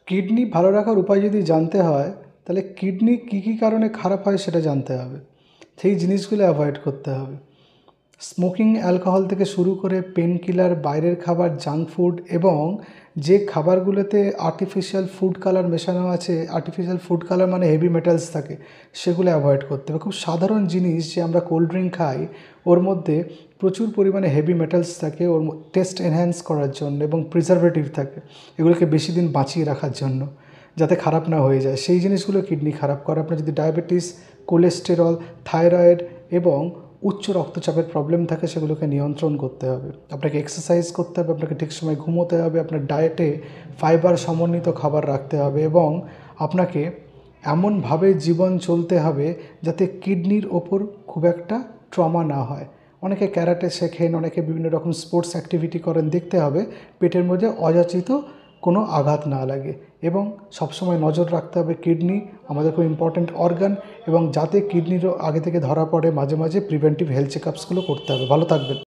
Kidney ভালো রাখার উপায় যদি জানতে হয় তাহলে কিডনি কী কী কারণে খারাপ হয় সেটা জানতে হবে, সেই জিনিসগুলো অ্যাভয়েড করতে হবে। স্মোকিং, অ্যালকোহল থেকে শুরু করে পেন কিলার, বাইরের খাবার, জাঙ্ক ফুড এবং যে খাবারগুলোতে আর্টিফিশিয়াল ফুড কালার মেশানো আছে, আর্টিফিশিয়াল ফুড কালার মানে হেভি মেটালস থাকে, সেগুলো অ্যাভয়েড করতে হবে। খুব সাধারণ জিনিস যে আমরা কোল্ড ড্রিঙ্ক খাই, ওর মধ্যে প্রচুর পরিমাণে হেভি মেটালস থাকে, ওর টেস্ট এনহ্যান্স করার জন্য, এবং প্রিজারভেটিভ থাকে এগুলোকে বেশি দিন বাঁচিয়ে রাখার জন্য, যাতে খারাপ না হয়ে যায়। সেই জিনিসগুলো কিডনি খারাপ করে। আপনার যদি ডায়াবেটিস, কোলেস্টেরল, থাইরয়েড এবং উচ্চ রক্তচাপের প্রবলেম থাকে, সেগুলোকে নিয়ন্ত্রণ করতে হবে। আপনাকে এক্সারসাইজ করতে হবে, আপনাকে ঠিক সময় ঘুমোতে হবে, আপনার ডায়েটে ফাইবার সমন্বিত খাবার রাখতে হবে এবং আপনাকে এমনভাবে জীবন চলতে হবে যাতে কিডনির ওপর খুব একটা ট্রমা না হয়। অনেকে ক্যারাটে শেখেন, অনেকে বিভিন্ন রকম স্পোর্টস অ্যাক্টিভিটি করেন, দেখতে হবে পেটের মধ্যে অযাচিত কোনো আঘাত না লাগে। এবং সবসময় নজর রাখতে হবে, কিডনি আমাদের খুব ইম্পর্ট্যান্ট অর্গান, এবং যাতে কিডনিরও আগে থেকে ধরা পড়ে মাঝে মাঝে প্রিভেন্টিভ হেলথ চেকআপসগুলো করতে হবে। ভালো থাকবেন।